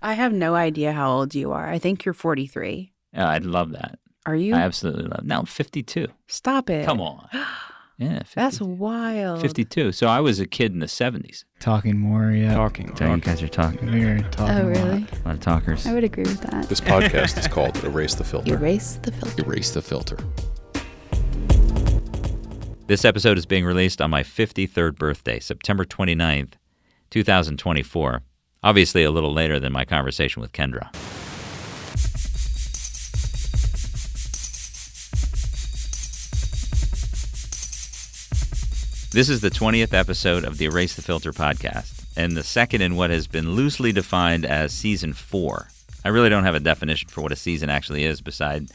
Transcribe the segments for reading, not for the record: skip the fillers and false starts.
I have no idea how old you are. I think you're 43. Yeah, I'd love that. Are you? I absolutely love it. Now I'm 52. Stop it. Come on. Yeah, 50, That's wild. 52. So I was a kid in the 70s. Talking more, yeah. Talking. You guys are talking. We're talking Oh, a really? lot. A lot of talkers. I would agree with that. This podcast is called Erase the Filter. Erase the filter. Erase the Filter. This episode is being released on my 53rd birthday, September 29th, 2024. Obviously a little later than my conversation with Kendra. This is the 20th episode of the Erase the Filter podcast, and the second in what has been loosely defined as Season 4. I really don't have a definition for what a season actually is beside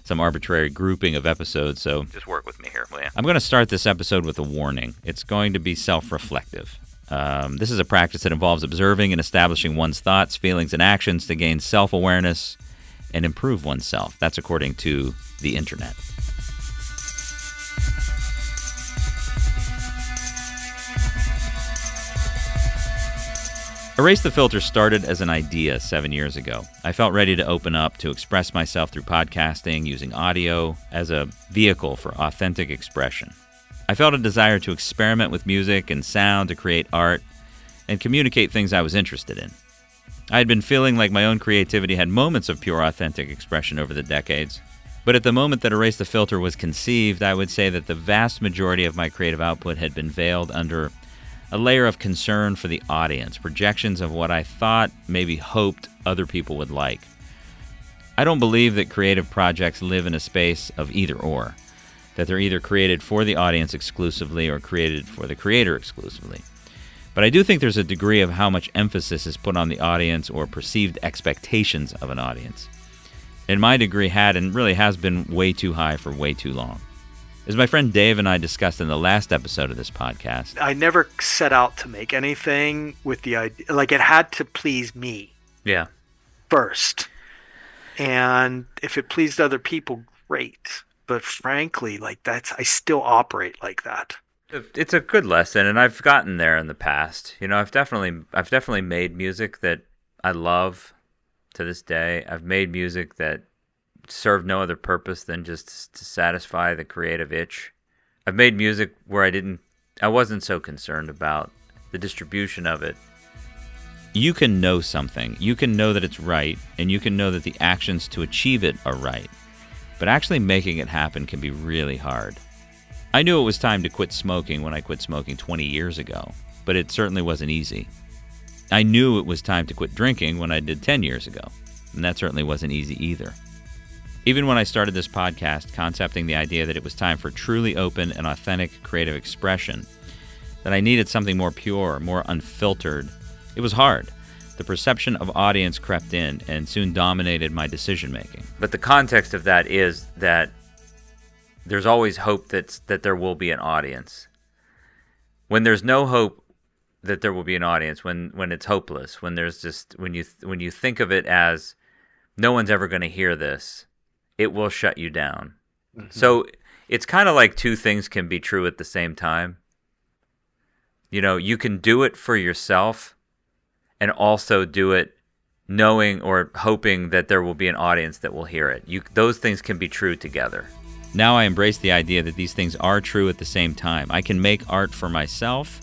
some arbitrary grouping of episodes, so just work with me here, will you? I'm going to start this episode with a warning. It's going to be self-reflective. This is a practice that involves observing and establishing one's thoughts, feelings, and actions to gain self-awareness and improve oneself. That's according to the internet. Erase the Filter started as an idea 7 years ago. I felt ready to open up, to express myself through podcasting, using audio as a vehicle for authentic expression. I felt a desire to experiment with music and sound, to create art, and communicate things I was interested in. I had been feeling like my own creativity had moments of pure authentic expression over the decades, but at the moment that Erase the Filter was conceived, I would say that the vast majority of my creative output had been veiled under a layer of concern for the audience, projections of what I thought, maybe hoped, other people would like. I don't believe that creative projects live in a space of either or, that they're either created for the audience exclusively or created for the creator exclusively. But I do think there's a degree of how much emphasis is put on the audience or perceived expectations of an audience. And my degree had and really has been way too high for way too long. As my friend Dave and I discussed in the last episode of this podcast, I never set out to make anything with the idea, like it had to please me. Yeah. First. And if it pleased other people, great. But frankly, I still operate like that. It's a good lesson, and I've gotten there in the past. You know, I've definitely made music that I love to this day. I've made music that served no other purpose than just to satisfy the creative itch. I've made music where I wasn't so concerned about the distribution of it. You can know something, you can know that it's right, and you can know that the actions to achieve it are right. But actually making it happen can be really hard. I knew it was time to quit smoking when I quit smoking 20 years ago, but it certainly wasn't easy. I knew it was time to quit drinking when I did 10 years ago, and that certainly wasn't easy either. Even when I started this podcast, concepting the idea that it was time for truly open and authentic creative expression, that I needed something more pure, more unfiltered, it was hard. The perception of audience crept in and soon dominated my decision-making. But the context of that is that there's always hope that there will be an audience. When there's no hope that there will be an audience, when it's hopeless, when you think of it as no one's ever going to hear this, it will shut you down. Mm-hmm. So it's kind of like two things can be true at the same time. You know, you can do it for yourself and also do it knowing or hoping that there will be an audience that will hear it. Those things can be true together. Now I embrace the idea that these things are true at the same time. I can make art for myself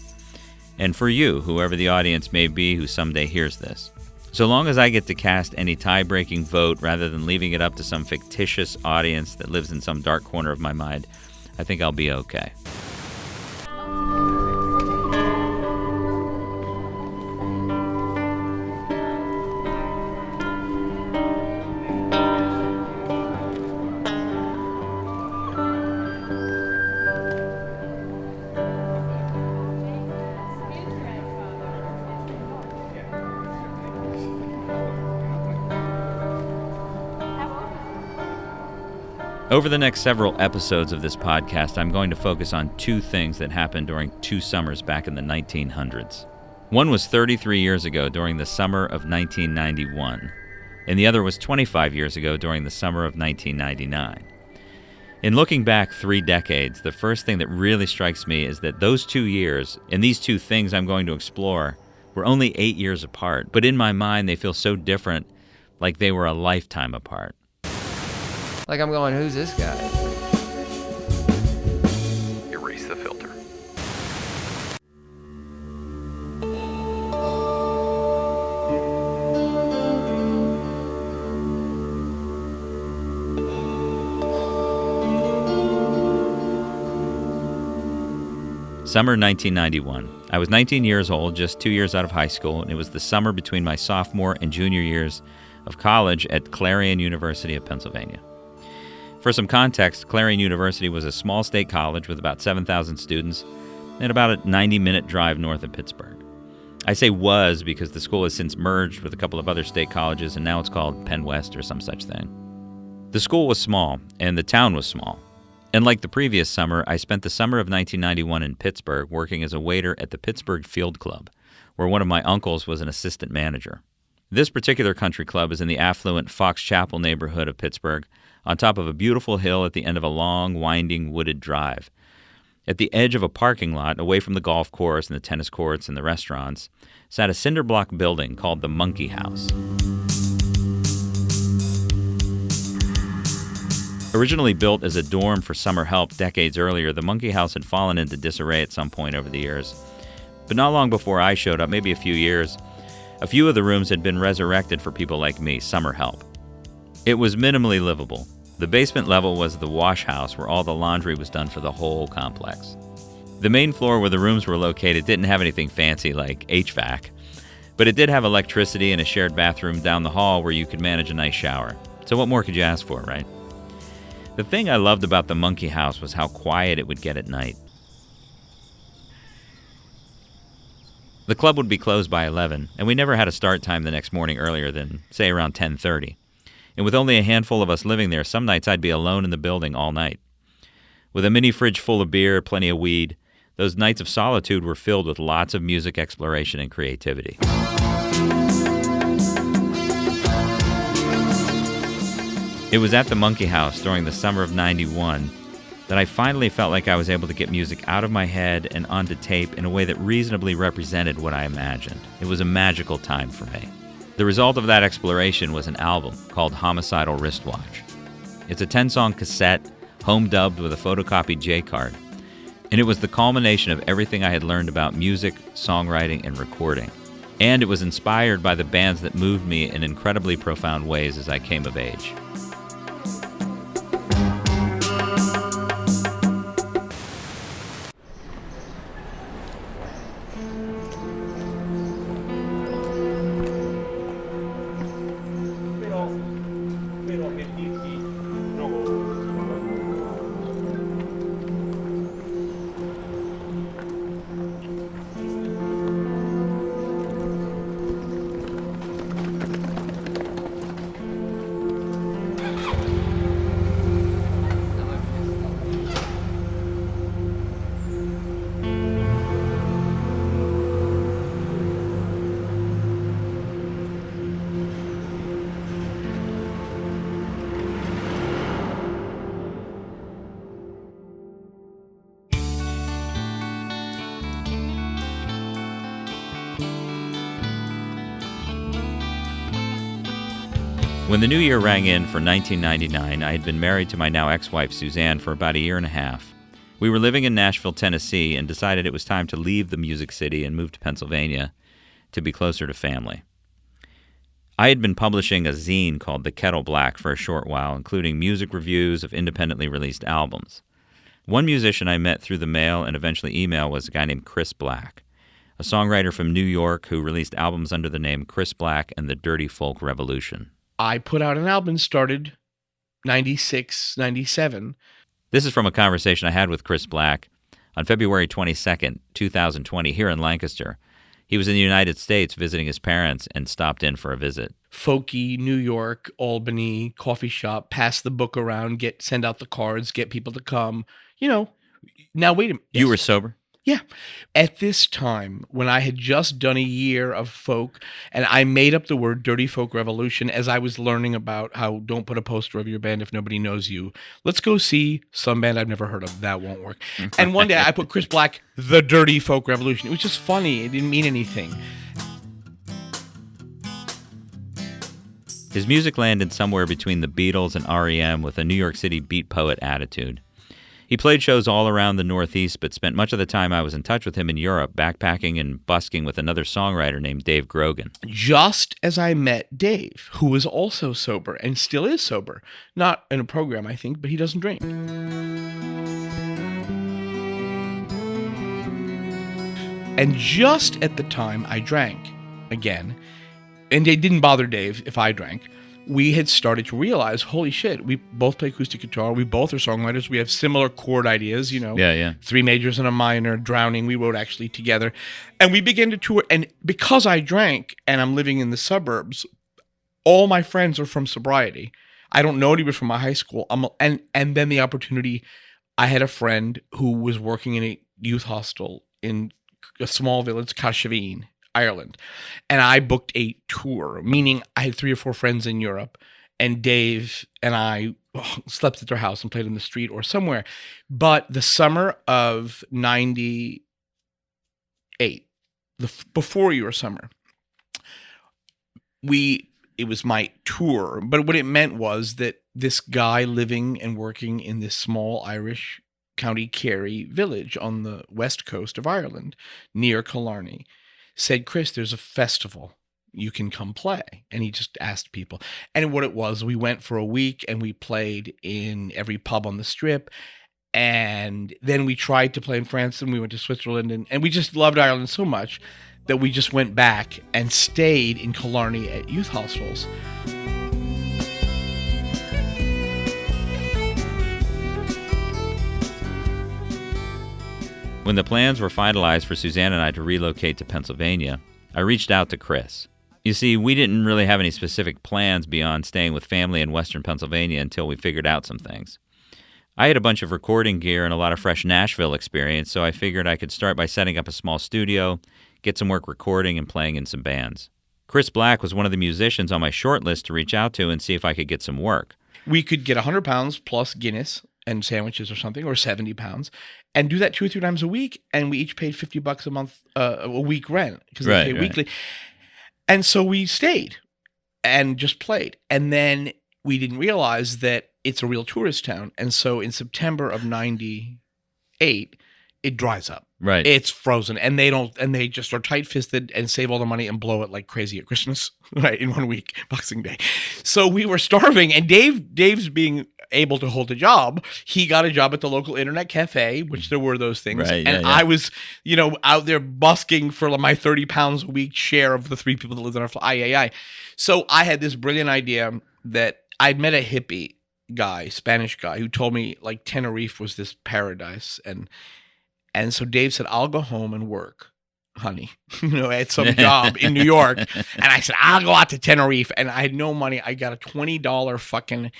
and for you, whoever the audience may be who someday hears this. So long as I get to cast any tie-breaking vote rather than leaving it up to some fictitious audience that lives in some dark corner of my mind, I think I'll be okay. Over the next several episodes of this podcast, I'm going to focus on two things that happened during two summers back in the 1900s. One was 33 years ago during the summer of 1991, and the other was 25 years ago during the summer of 1999. In looking back 3 decades, the first thing that really strikes me is that those 2 years, and these two things I'm going to explore, We're only 8 years apart, but in my mind they feel so different, like they were a lifetime apart. Like I'm going, who's this guy? Erase the filter. Summer 1991. I was 19 years old, just 2 years out of high school, and it was the summer between my sophomore and junior years of college at Clarion University of Pennsylvania. For some context, Clarion University was a small state college with about 7,000 students and about a 90-minute drive north of Pittsburgh. I say was because the school has since merged with a couple of other state colleges, and now it's called Penn West or some such thing. The school was small, and the town was small. And like the previous summer, I spent the summer of 1991 in Pittsburgh working as a waiter at the Pittsburgh Field Club, where one of my uncles was an assistant manager. This particular country club is in the affluent Fox Chapel neighborhood of Pittsburgh, on top of a beautiful hill at the end of a long, winding, wooded drive. At the edge of a parking lot, away from the golf course and the tennis courts and the restaurants, sat a cinder block building called the Monkey House. Originally built as a dorm for summer help decades earlier, the Monkey House had fallen into disarray at some point over the years. But not long before I showed up, maybe a few years, a few of the rooms had been resurrected for people like me, summer help. It was minimally livable. The basement level was the wash house where all the laundry was done for the whole complex. The main floor where the rooms were located didn't have anything fancy like HVAC, but it did have electricity and a shared bathroom down the hall where you could manage a nice shower. So what more could you ask for, right? The thing I loved about the Monkey House was how quiet it would get at night. The club would be closed by 11, and we never had a start time the next morning earlier than, say, around 10:30. And with only a handful of us living there, some nights I'd be alone in the building all night. With a mini fridge full of beer, plenty of weed, those nights of solitude were filled with lots of music exploration and creativity. It was at the Monkey House during the summer of '91 that I finally felt like I was able to get music out of my head and onto tape in a way that reasonably represented what I imagined. It was a magical time for me. The result of that exploration was an album called Homicidal Wristwatch. It's a 10-song cassette, home-dubbed with a photocopied J-card, and it was the culmination of everything I had learned about music, songwriting, and recording. And it was inspired by the bands that moved me in incredibly profound ways as I came of age. When the new year rang in for 1999, I had been married to my now ex-wife Suzanne for about a year and a half. We were living in Nashville, Tennessee, and decided it was time to leave the Music City and move to Pennsylvania to be closer to family. I had been publishing a zine called The Kettle Black for a short while, including music reviews of independently released albums. One musician I met through the mail and eventually email was a guy named Chris Black, a songwriter from New York who released albums under the name Chris Black and the Dirty Folk Revolution. I put out an album, started 96, 97. This is from a conversation I had with Chris Black on February 22nd, 2020, here in Lancaster. He was in the United States visiting his parents and stopped in for a visit. Folky, New York, Albany, coffee shop, pass the book around, send out the cards, get people to come. You know, now wait a minute. You were sober? Yeah. At this time, when I had just done a year of folk, and I made up the word dirty folk revolution as I was learning about how don't put a poster of your band if nobody knows you. Let's go see some band I've never heard of. That won't work. And one day I put Chris Black, the dirty folk revolution. It was just funny. It didn't mean anything. His music landed somewhere between the Beatles and REM with a New York City beat poet attitude. He played shows all around the Northeast, but spent much of the time I was in touch with him in Europe, backpacking and busking with another songwriter named Dave Grogan. Just as I met Dave, who was also sober and still is sober. Not in a program, I think, but he doesn't drink. And just at the time I drank again, and it didn't bother Dave if I drank, we had started to realize, holy shit, we both play acoustic guitar. We both are songwriters. We have similar chord ideas, Yeah. 3 majors and a minor, Drowning, we wrote actually together. And we began to tour. And because I drank and I'm living in the suburbs, all my friends are from sobriety. I don't know anybody from my high school. And then the opportunity, I had a friend who was working in a youth hostel in a small village, Cashaveen, Ireland. And I booked a tour, meaning I had 3 or 4 friends in Europe, and Dave and I slept at their house and played in the street or somewhere. But the summer of 98, before your summer, it was my tour. But what it meant was that this guy living and working in this small Irish County Kerry village on the west coast of Ireland, near Killarney, said, Chris, there's a festival. You can come play. And he just asked people. And what it was, we went for a week and we played in every pub on the strip. And then we tried to play in France and we went to Switzerland. And we just loved Ireland so much that we just went back and stayed in Killarney at youth hostels. When the plans were finalized for Suzanne and I to relocate to Pennsylvania, I reached out to Chris. You see, we didn't really have any specific plans beyond staying with family in Western Pennsylvania until we figured out some things. I had a bunch of recording gear and a lot of fresh Nashville experience, so I figured I could start by setting up a small studio, get some work recording and playing in some bands. Chris Black was one of the musicians on my short list to reach out to and see if I could get some work. We could get 100 pounds plus Guinness and sandwiches or something, or 70 pounds, and do that 2 or 3 times a week. And we each paid $50 a month, a week rent, because they pay weekly. And so we stayed and just played. And then we didn't realize that it's a real tourist town. And so in September of 98, it dries up. Right. It's frozen. And they just are tight-fisted and save all the money and blow it like crazy at Christmas, right, in 1 week, Boxing Day. So we were starving, and Dave's being able to hold a job. He got a job at the local internet cafe, which there were those things. Right, and I was, out there busking for my 30 pounds a week share of the 3 people that lived on our floor. So I had this brilliant idea that I'd met a hippie guy, Spanish guy, who told me like Tenerife was this paradise. And so Dave said, I'll go home and work, honey, at some job in New York. And I said, I'll go out to Tenerife. And I had no money. I got a $20 fucking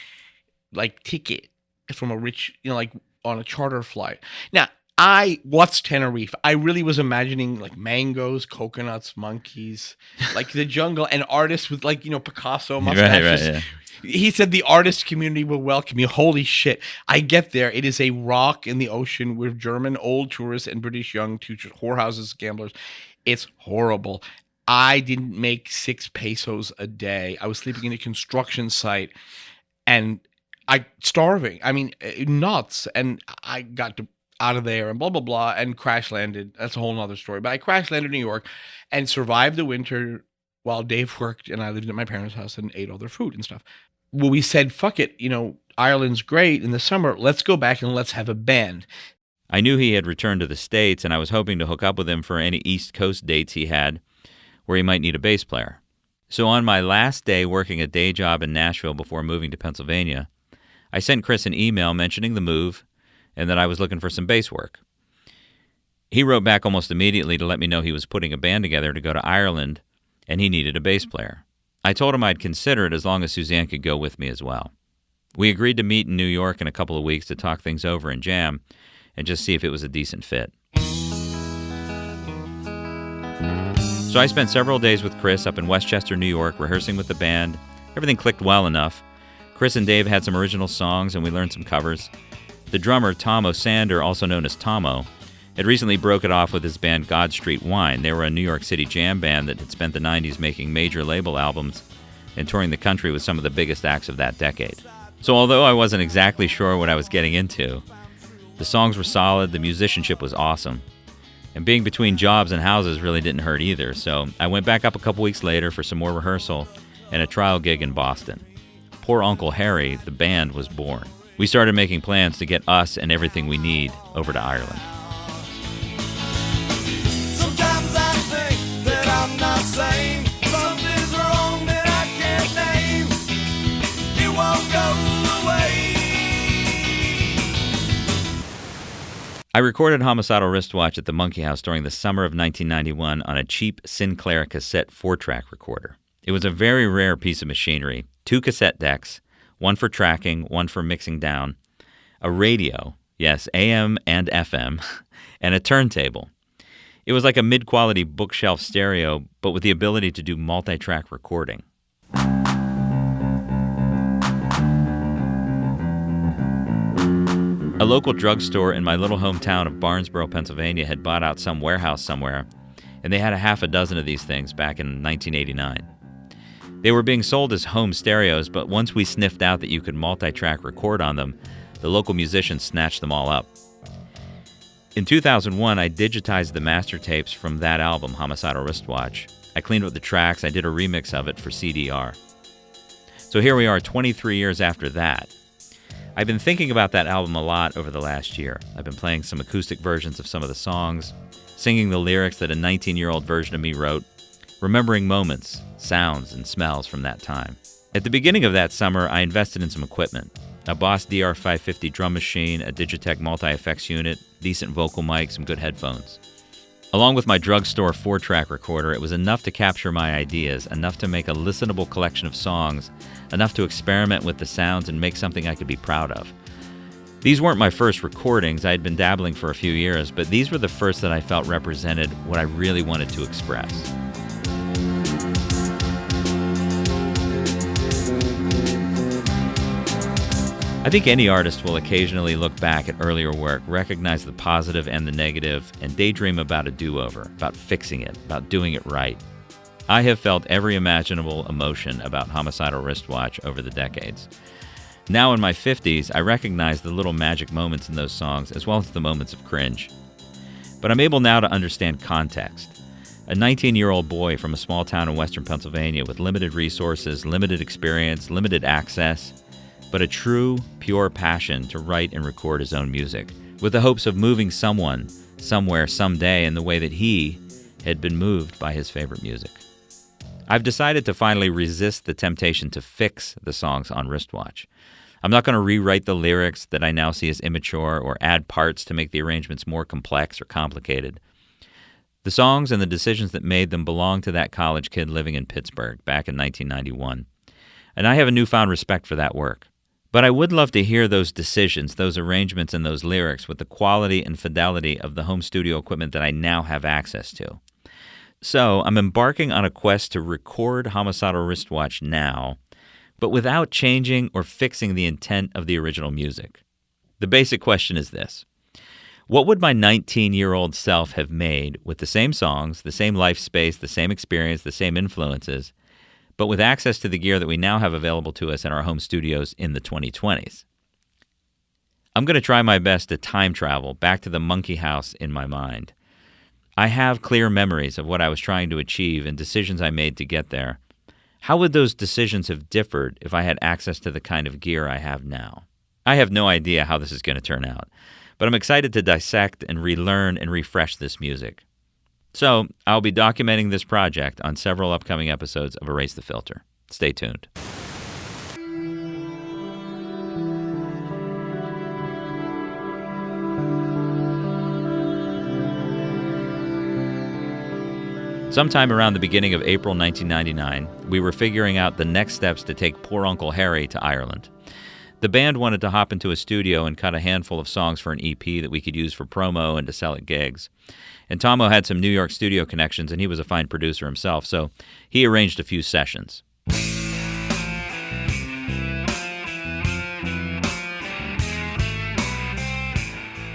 ticket from a rich, on a charter flight. Now, what's Tenerife? I really was imagining mangoes, coconuts, monkeys, the jungle, and artists with Picasso mustaches. Right, yeah. He said the artist community will welcome you. Holy shit. I get there. It is a rock in the ocean with German old tourists and British young teachers, whorehouses, gamblers. It's horrible. I didn't make 6 pesos a day. I was sleeping in a construction site and starving. I mean, nuts. And I got out of there and blah, blah, blah, and crash landed. That's a whole nother story. But I crash landed in New York and survived the winter while Dave worked and I lived at my parents' house and ate all their food and stuff. Well, we said, fuck it, Ireland's great in the summer. Let's go back and let's have a band. I knew he had returned to the States, and I was hoping to hook up with him for any East Coast dates he had where he might need a bass player. So on my last day working a day job in Nashville before moving to Pennsylvania, I sent Chris an email mentioning the move and that I was looking for some bass work. He wrote back almost immediately to let me know he was putting a band together to go to Ireland, and he needed a bass player. I told him I'd consider it as long as Suzanne could go with me as well. We agreed to meet in New York in a couple of weeks to talk things over and jam and just see if it was a decent fit. So I spent several days with Chris up in Westchester, New York, rehearsing with the band. Everything clicked well enough. Chris and Dave had some original songs, and we learned some covers. The drummer, Tom Osander, also known as Tomo, had recently broken off with his band God Street Wine. They were a New York City jam band that had spent the 90s making major label albums and touring the country with some of the biggest acts of that decade. So although I wasn't exactly sure what I was getting into, the songs were solid, the musicianship was awesome. And being between jobs and houses really didn't hurt either, so I went back up a couple weeks later for some more rehearsal and a trial gig in Boston. Poor Uncle Harry, the band, was born. We started making plans to get us and everything we need over to Ireland. Sometimes I think that I'm not sane. Something's wrong that I can't name. It won't go away. I recorded Homicidal Wristwatch at the Monkey House during the summer of 1991 on a cheap Sinclair cassette 4-track recorder. It was a very rare piece of machinery, 2 cassette decks, one for tracking, one for mixing down, a radio, yes, AM and FM, and a turntable. It was like a mid-quality bookshelf stereo, but with the ability to do multi-track recording. A local drugstore in my little hometown of Barnesboro, Pennsylvania had bought out some warehouse somewhere, and they had a half a dozen of these things back in 1989. They were being sold as home stereos, but once we sniffed out that you could multi-track record on them, the local musicians snatched them all up. In 2001, I digitized the master tapes from that album, Homicidal Wristwatch. I cleaned up the tracks, I did a remix of it for CDR. So here we are 23 years after that. I've been thinking about that album a lot over the last year. I've been playing some acoustic versions of some of the songs, singing the lyrics that a 19-year-old version of me wrote, remembering moments, sounds, and smells from that time. At the beginning of that summer, I invested in some equipment. A Boss DR550 drum machine, a Digitech multi-effects unit, decent vocal mic, some good headphones. Along with my drugstore 4-track recorder, it was enough to capture my ideas, enough to make a listenable collection of songs, enough to experiment with the sounds and make something I could be proud of. These weren't my first recordings. I had been dabbling for a few years, but these were the first that I felt represented what I really wanted to express. I think any artist will occasionally look back at earlier work, recognize the positive and the negative, and daydream about a do-over, about fixing it, about doing it right. I have felt every imaginable emotion about Homicidal Wristwatch over the decades. Now in my 50s, I recognize the little magic moments in those songs as well as the moments of cringe. But I'm able now to understand context. A 19-year-old boy from a small town in western Pennsylvania with limited resources, limited experience, limited access, but a true, pure passion to write and record his own music, with the hopes of moving someone, somewhere, someday in the way that he had been moved by his favorite music. I've decided to finally resist the temptation to fix the songs on Wristwatch. I'm not going to rewrite the lyrics that I now see as immature or add parts to make the arrangements more complex or complicated. The songs and the decisions that made them belong to that college kid living in Pittsburgh back in 1991. And I have a newfound respect for that work. But I would love to hear those decisions, those arrangements, and those lyrics with the quality and fidelity of the home studio equipment that I now have access to. So I'm embarking on a quest to record Homicidal Wristwatch now, but without changing or fixing the intent of the original music. The basic question is this: what would my 19-year-old self have made with the same songs, the same life space, the same experience, the same influences, but with access to the gear that we now have available to us in our home studios in the 2020s? I'm going to try my best to time travel back to the Monkey House in my mind. I have clear memories of what I was trying to achieve and decisions I made to get there. How would those decisions have differed if I had access to the kind of gear I have now? I have no idea how this is going to turn out, but I'm excited to dissect and relearn and refresh this music. So, I'll be documenting this project on several upcoming episodes of Erase the Filter. Stay tuned. Sometime around the beginning of April 1999, we were figuring out the next steps to take poor Uncle Harry to Ireland. The band wanted to hop into a studio and cut a handful of songs for an EP that we could use for promo and to sell at gigs. And Tomo had some New York studio connections, and he was a fine producer himself, so he arranged a few sessions.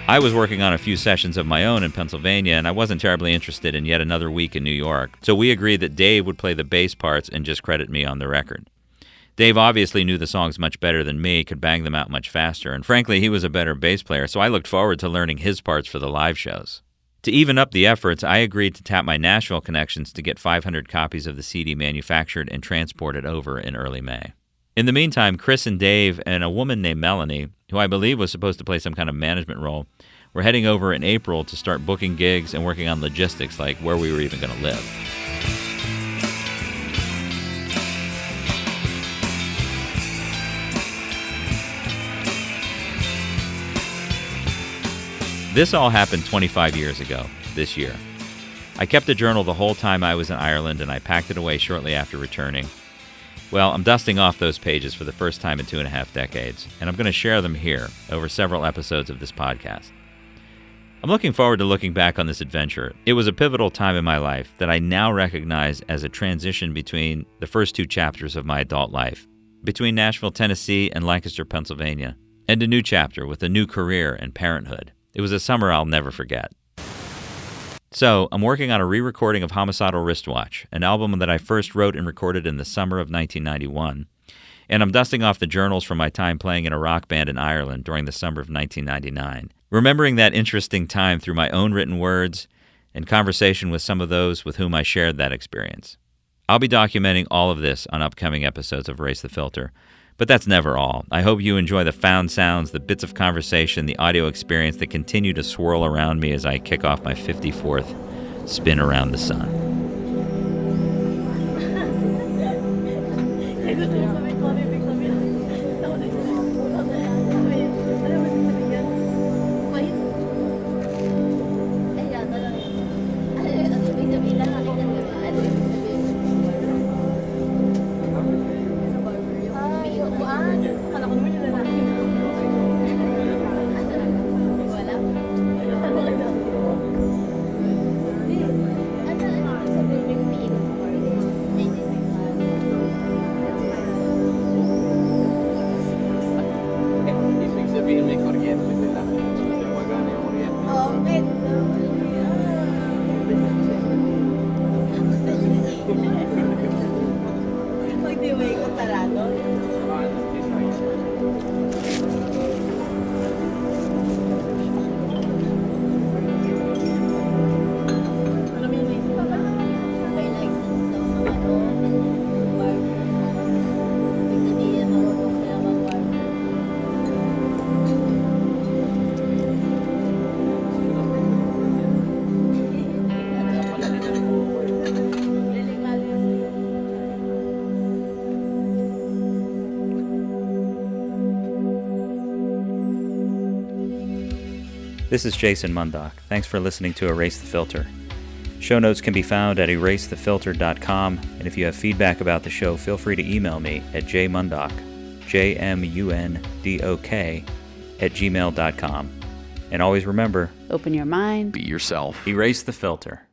I was working on a few sessions of my own in Pennsylvania, and I wasn't terribly interested in yet another week in New York, so we agreed that Dave would play the bass parts and just credit me on the record. Dave obviously knew the songs much better than me, could bang them out much faster, and frankly, he was a better bass player, so I looked forward to learning his parts for the live shows. To even up the efforts, I agreed to tap my Nashville connections to get 500 copies of the CD manufactured and transported over in early May. In the meantime, Chris and Dave and a woman named Melanie, who I believe was supposed to play some kind of management role, were heading over in April to start booking gigs and working on logistics, like where we were even going to live. This all happened 25 years ago, this year. I kept a journal the whole time I was in Ireland, and I packed it away shortly after returning. Well, I'm dusting off those pages for the first time in 2.5 decades, and I'm going to share them here over several episodes of this podcast. I'm looking forward to looking back on this adventure. It was a pivotal time in my life that I now recognize as a transition between the first 2 chapters of my adult life, between Nashville, Tennessee, and Lancaster, Pennsylvania, and a new chapter with a new career and parenthood. It was a summer I'll never forget. So, I'm working on a re-recording of Homicidal Wristwatch, an album that I first wrote and recorded in the summer of 1991, and I'm dusting off the journals from my time playing in a rock band in Ireland during the summer of 1999, remembering that interesting time through my own written words and conversation with some of those with whom I shared that experience. I'll be documenting all of this on upcoming episodes of Erase the Filter, but that's never all. I hope you enjoy the found sounds, the bits of conversation, the audio experience that continue to swirl around me as I kick off my 54th spin around the sun. This is Jason Mundock. Thanks for listening to Erase the Filter. Show notes can be found at erasethefilter.com, and if you have feedback about the show, feel free to email me at jmundok, jmundok, @gmail.com. And always remember, Open your mind. Be yourself. erase the filter.